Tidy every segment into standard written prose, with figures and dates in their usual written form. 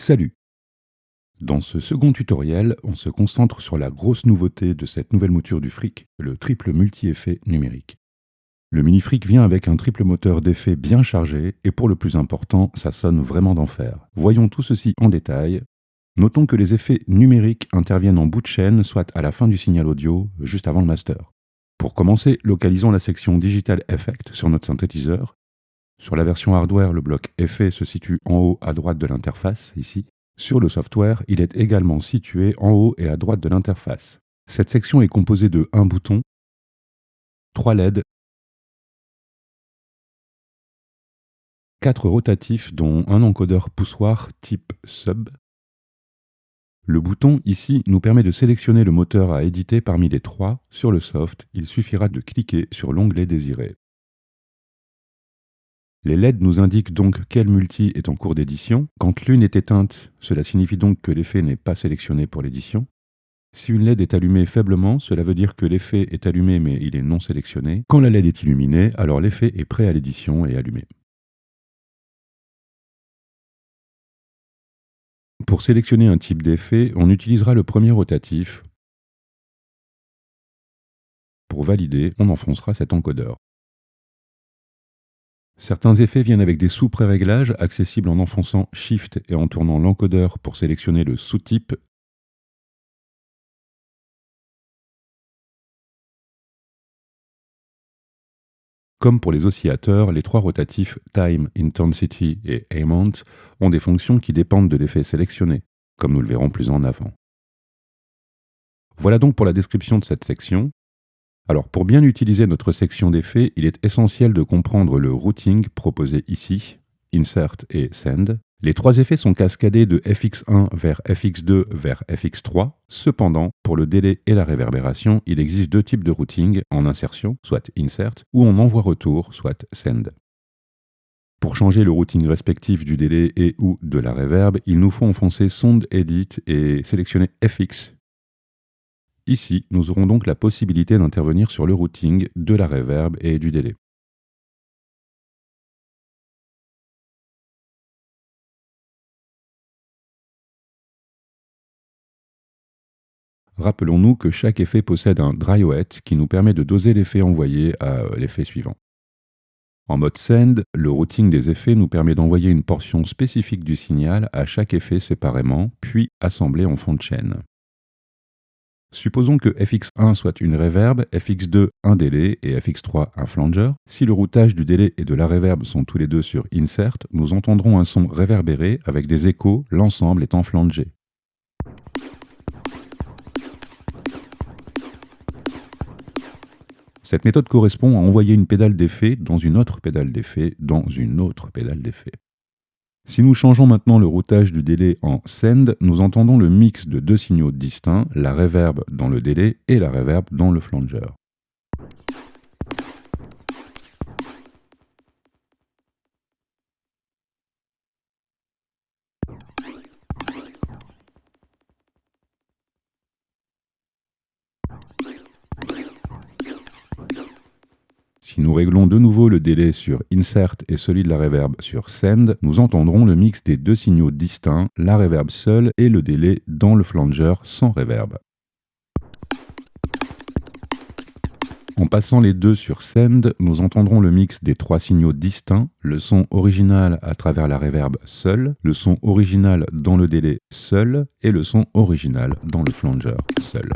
Salut! Dans ce second tutoriel, on se concentre sur la grosse nouveauté de cette nouvelle mouture du Fric, le triple multi-effet numérique. Le Mini Fric vient avec un triple moteur d'effets bien chargé et pour le plus important, ça sonne vraiment d'enfer. Voyons tout ceci en détail. Notons que les effets numériques interviennent en bout de chaîne, soit à la fin du signal audio, juste avant le master. Pour commencer, localisons la section Digital Effect sur notre synthétiseur. Sur la version hardware, le bloc effet se situe en haut à droite de l'interface, ici. Sur le software, il est également situé en haut et à droite de l'interface. Cette section est composée de un bouton, 3 LED, 4 rotatifs dont un encodeur poussoir type sub. Le bouton ici nous permet de sélectionner le moteur à éditer parmi les 3. Sur le soft, il suffira de cliquer sur l'onglet désiré. Les LED nous indiquent donc quel multi est en cours d'édition. Quand l'une est éteinte, cela signifie donc que l'effet n'est pas sélectionné pour l'édition. Si une LED est allumée faiblement, cela veut dire que l'effet est allumé mais il est non sélectionné. Quand la LED est illuminée, alors l'effet est prêt à l'édition et allumé. Pour sélectionner un type d'effet, on utilisera le premier rotatif. Pour valider, on enfoncera cet encodeur. Certains effets viennent avec des sous-préréglages accessibles en enfonçant Shift et en tournant l'encodeur pour sélectionner le sous-type. Comme pour les oscillateurs, les 3 rotatifs Time, Intensity et Amount ont des fonctions qui dépendent de l'effet sélectionné, comme nous le verrons plus en avant. Voilà donc pour la description de cette section. Alors pour bien utiliser notre section d'effets, il est essentiel de comprendre le routing proposé ici, Insert et Send. Les 3 effets sont cascadés de FX1 vers FX2 vers FX3. Cependant, pour le délai et la réverbération, il existe 2 types de routing en insertion, soit Insert, ou en envoi-retour, soit Send. Pour changer le routing respectif du délai et ou de la reverb, il nous faut enfoncer Sound Edit et sélectionner FX. Ici, nous aurons donc la possibilité d'intervenir sur le routing de la reverb et du délai. Rappelons-nous que chaque effet possède un dry wet qui nous permet de doser l'effet envoyé à l'effet suivant. En mode Send, le routing des effets nous permet d'envoyer une portion spécifique du signal à chaque effet séparément, puis assembler en fond de chaîne. Supposons que FX1 soit une reverb, FX2 un délai et FX3 un flanger. Si le routage du délai et de la reverb sont tous les deux sur Insert, nous entendrons un son réverbéré avec des échos, l'ensemble étant flangé. Cette méthode correspond à envoyer une pédale d'effet dans une autre pédale d'effet dans une autre pédale d'effet. Si nous changeons maintenant le routage du délai en Send, nous entendons le mix de 2 signaux distincts, la reverb dans le délai et la reverb dans le flanger. Si nous réglons de nouveau le délai sur Insert et celui de la reverb sur Send, nous entendrons le mix des 2 signaux distincts, la reverb seule et le délai dans le flanger sans reverb. En passant les 2 sur Send, nous entendrons le mix des 3 signaux distincts, le son original à travers la reverb seul, le son original dans le délai seul et le son original dans le flanger seul.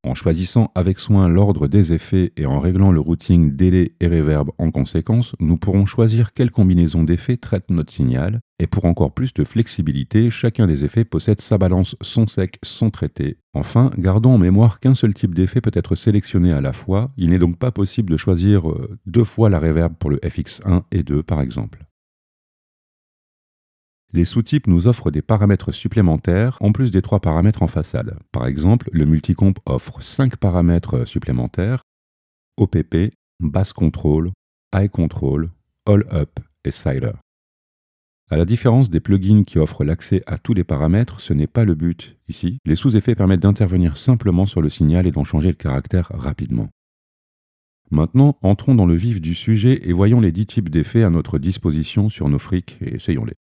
En choisissant avec soin l'ordre des effets et en réglant le routing délai et reverb en conséquence, nous pourrons choisir quelle combinaison d'effets traite notre signal. Et pour encore plus de flexibilité, chacun des effets possède sa balance son sec, son traité. Enfin, gardons en mémoire qu'un seul type d'effet peut être sélectionné à la fois. Il n'est donc pas possible de choisir 2 fois la reverb pour le FX1 et 2 par exemple. Les sous-types nous offrent des paramètres supplémentaires en plus des 3 paramètres en façade. Par exemple, le multicomp offre 5 paramètres supplémentaires: OPP, Bass Control, High Control, All Up et Sider. À la différence des plugins qui offrent l'accès à tous les paramètres, ce n'est pas le but. Ici, les sous-effets permettent d'intervenir simplement sur le signal et d'en changer le caractère rapidement. Maintenant, entrons dans le vif du sujet et voyons les 10 types d'effets à notre disposition sur nos frics et essayons-les.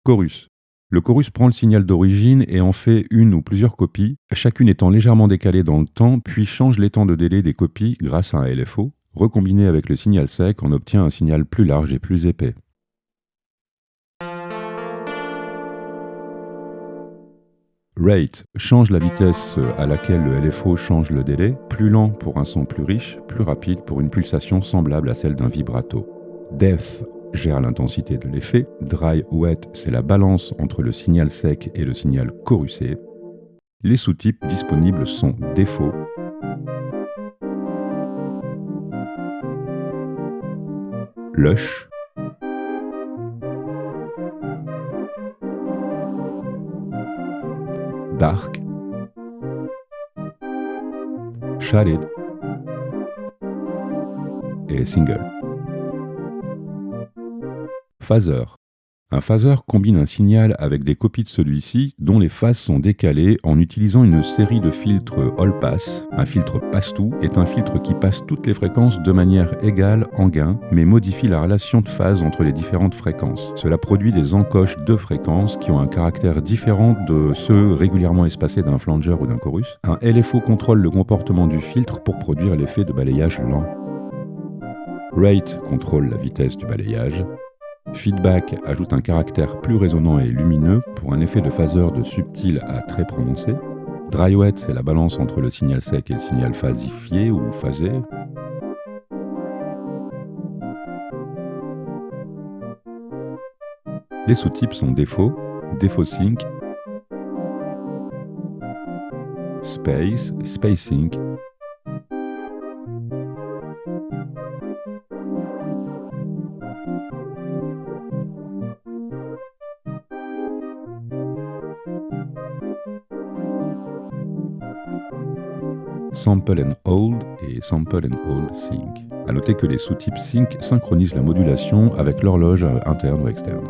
Chorus. Le chorus prend le signal d'origine et en fait une ou plusieurs copies, chacune étant légèrement décalée dans le temps, puis change les temps de délai des copies grâce à un LFO. Recombiné avec le signal sec, on obtient un signal plus large et plus épais. Rate change la vitesse à laquelle le LFO change le délai, plus lent pour un son plus riche, plus rapide pour une pulsation semblable à celle d'un vibrato. Depth gère l'intensité de l'effet. Dry-wet, c'est la balance entre le signal sec et le signal chorusé. Les sous-types disponibles sont défaut, lush, dark, shaded et single. Phaser. Un phaser combine un signal avec des copies de celui-ci dont les phases sont décalées en utilisant une série de filtres all-pass. Un filtre passe-tout est un filtre qui passe toutes les fréquences de manière égale en gain, mais modifie la relation de phase entre les différentes fréquences. Cela produit des encoches de fréquences qui ont un caractère différent de ceux régulièrement espacés d'un flanger ou d'un chorus. Un LFO contrôle le comportement du filtre pour produire l'effet de balayage lent. Rate contrôle la vitesse du balayage. Feedback ajoute un caractère plus résonnant et lumineux pour un effet de phaser de subtil à très prononcé. Dry-wet, c'est la balance entre le signal sec et le signal phasifié ou phasé. Les sous-types sont défaut, défaut sync, space, space sync, sample and hold et sample and hold sync. A noter que les sous-types sync synchronisent la modulation avec l'horloge interne ou externe.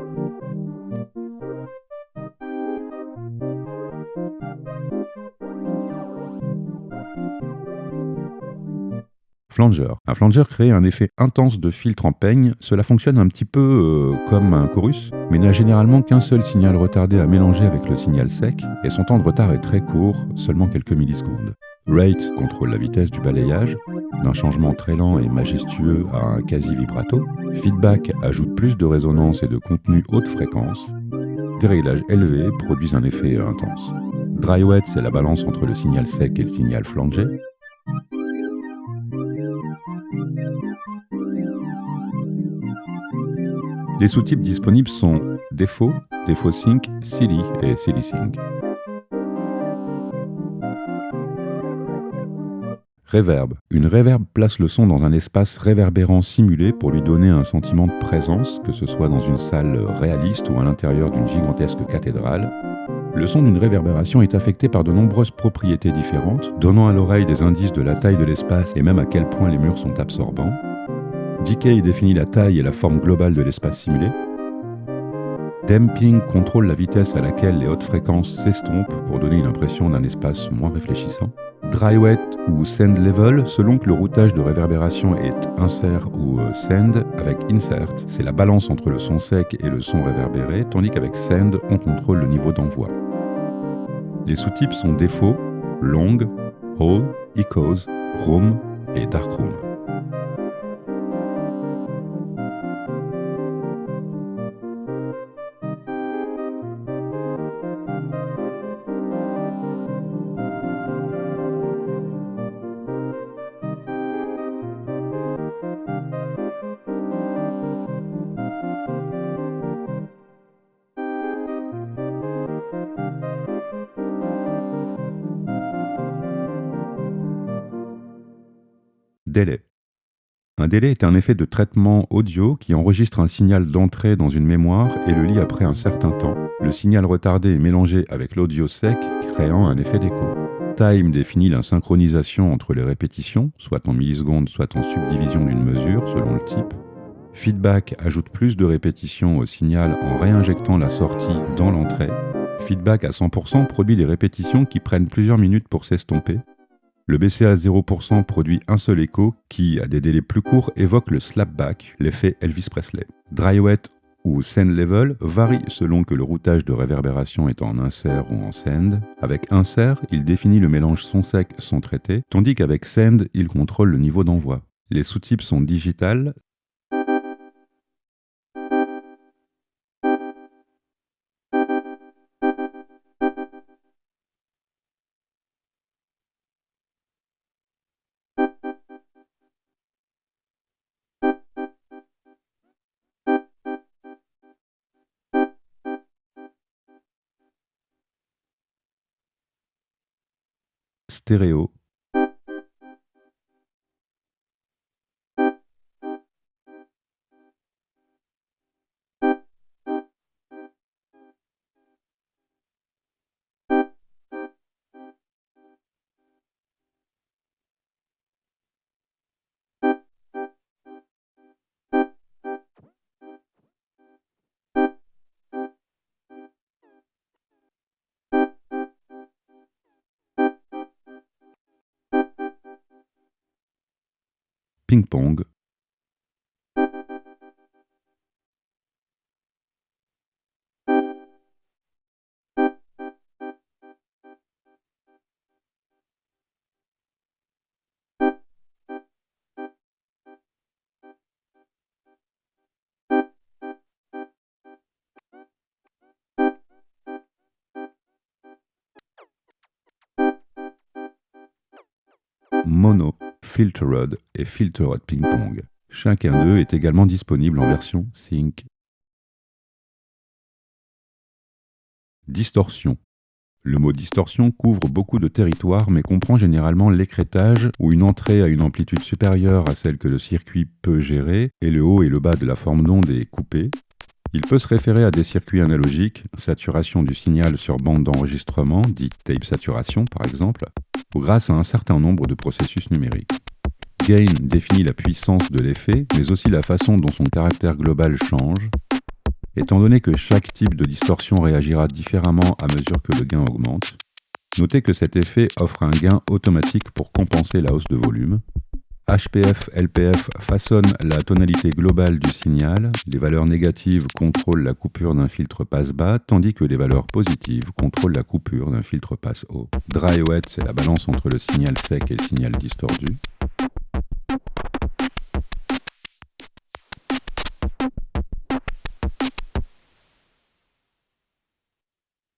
Flanger. Un flanger crée un effet intense de filtre en peigne. Cela fonctionne un petit peu comme un chorus, mais n'a généralement qu'un seul signal retardé à mélanger avec le signal sec, et son temps de retard est très court, seulement quelques millisecondes. Rate contrôle la vitesse du balayage, d'un changement très lent et majestueux à un quasi-vibrato. Feedback ajoute plus de résonance et de contenu haute fréquence. Des réglages élevés produisent un effet intense. Dry-wet, c'est la balance entre le signal sec et le signal flangé. Les sous-types disponibles sont défaut, défaut sync, silly et silly sync. Reverb. Une reverb place le son dans un espace réverbérant simulé pour lui donner un sentiment de présence, que ce soit dans une salle réaliste ou à l'intérieur d'une gigantesque cathédrale. Le son d'une réverbération est affecté par de nombreuses propriétés différentes, donnant à l'oreille des indices de la taille de l'espace et même à quel point les murs sont absorbants. Decay définit la taille et la forme globale de l'espace simulé. Damping contrôle la vitesse à laquelle les hautes fréquences s'estompent pour donner une impression d'un espace moins réfléchissant. Dry-wet ou send level, selon que le routage de réverbération est insert ou send, avec insert, c'est la balance entre le son sec et le son réverbéré, tandis qu'avec send, on contrôle le niveau d'envoi. Les sous-types sont défaut, long, hall, echoes, room et dark room. Délai. Un délai est un effet de traitement audio qui enregistre un signal d'entrée dans une mémoire et le lit après un certain temps. Le signal retardé est mélangé avec l'audio sec, créant un effet d'écho. Time définit la synchronisation entre les répétitions, soit en millisecondes, soit en subdivision d'une mesure, selon le type. Feedback ajoute plus de répétitions au signal en réinjectant la sortie dans l'entrée. Feedback à 100% produit des répétitions qui prennent plusieurs minutes pour s'estomper. Le BCA 0% produit un seul écho qui, à des délais plus courts, évoque le slapback, l'effet Elvis Presley. Dry wet ou send level varie selon que le routage de réverbération est en insert ou en send. Avec insert, il définit le mélange son sec, son traité, tandis qu'avec send, il contrôle le niveau d'envoi. Les sous-types sont digital, stéréo, ping-pong, mono, filtered et filtered ping-pong. Chacun d'eux est également disponible en version sync. Distorsion. Le mot distorsion couvre beaucoup de territoires mais comprend généralement l'écrêtage où une entrée à une amplitude supérieure à celle que le circuit peut gérer et le haut et le bas de la forme d'onde est coupé. Il peut se référer à des circuits analogiques, saturation du signal sur bande d'enregistrement, dit tape saturation par exemple, ou grâce à un certain nombre de processus numériques. Gain définit la puissance de l'effet, mais aussi la façon dont son caractère global change. Étant donné que chaque type de distorsion réagira différemment à mesure que le gain augmente, notez que cet effet offre un gain automatique pour compenser la hausse de volume. HPF-LPF façonne la tonalité globale du signal, les valeurs négatives contrôlent la coupure d'un filtre passe-bas, tandis que les valeurs positives contrôlent la coupure d'un filtre passe-haut. Dry-wet, c'est la balance entre le signal sec et le signal distordu.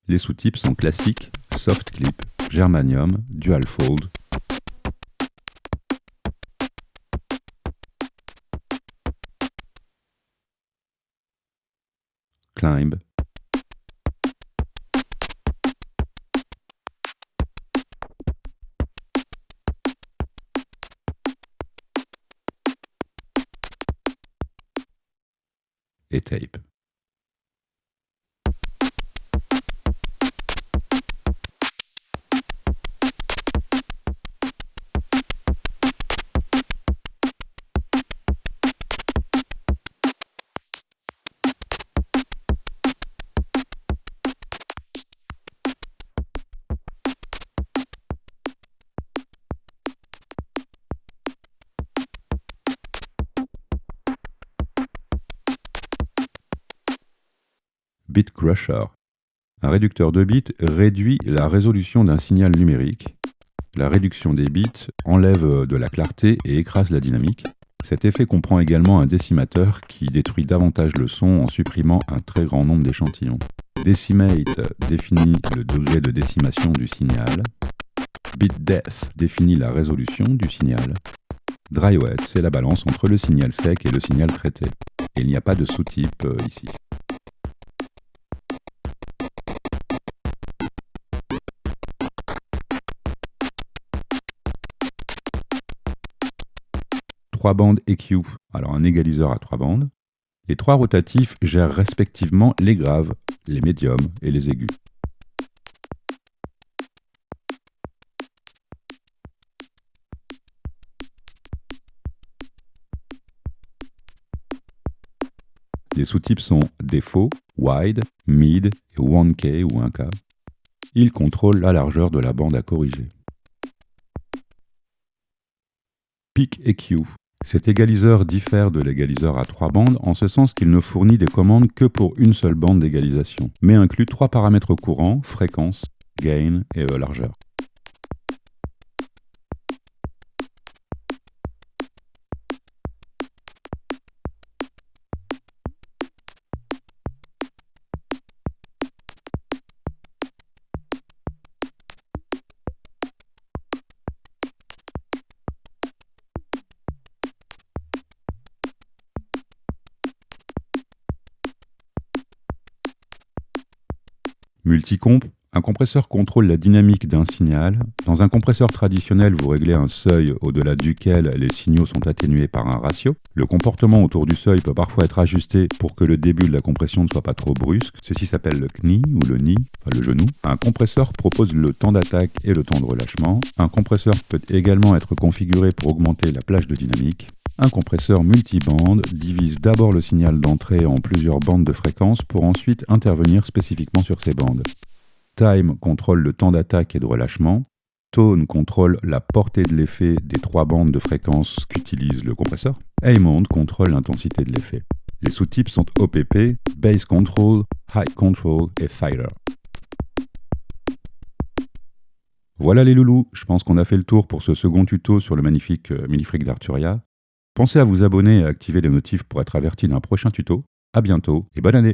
Les sous-types sont classiques, soft clip, germanium, dual fold, climb, et tape. Bit crusher. Un réducteur de bits réduit la résolution d'un signal numérique. La réduction des bits enlève de la clarté et écrase la dynamique. Cet effet comprend également un décimateur qui détruit davantage le son en supprimant un très grand nombre d'échantillons. Decimate définit le degré de décimation du signal. Bit death définit la résolution du signal. Dry wet, c'est la balance entre le signal sec et le signal traité. Et il n'y a pas de sous-type ici. Trois bandes EQ, alors un égaliseur à trois bandes. Les trois rotatifs gèrent respectivement les graves, les médiums et les aigus. Les sous-types sont défaut, wide, mid et 1K ou 1K. Ils contrôlent la largeur de la bande à corriger. Peak EQ. Cet égaliseur diffère de l'égaliseur à 3 bandes en ce sens qu'il ne fournit des commandes que pour une seule bande d'égalisation, mais inclut 3 paramètres courants, fréquence, gain et largeur. Multicomp, un compresseur contrôle la dynamique d'un signal. Dans un compresseur traditionnel, vous réglez un seuil au-delà duquel les signaux sont atténués par un ratio. Le comportement autour du seuil peut parfois être ajusté pour que le début de la compression ne soit pas trop brusque. Ceci s'appelle le knee ou le knee, le genou. Un compresseur propose le temps d'attaque et le temps de relâchement. Un compresseur peut également être configuré pour augmenter la plage de dynamique. Un compresseur multibande divise d'abord le signal d'entrée en plusieurs bandes de fréquence pour ensuite intervenir spécifiquement sur ces bandes. Time contrôle le temps d'attaque et de relâchement. Tone contrôle la portée de l'effet des 3 bandes de fréquence qu'utilise le compresseur. Amount contrôle l'intensité de l'effet. Les sous-types sont OPP, Bass Control, High Control et Fighter. Voilà les loulous, je pense qu'on a fait le tour pour ce second tuto sur le magnifique Minifrig d'Arturia. Pensez à vous abonner et à activer les notifs pour être averti d'un prochain tuto. À bientôt et bonne année!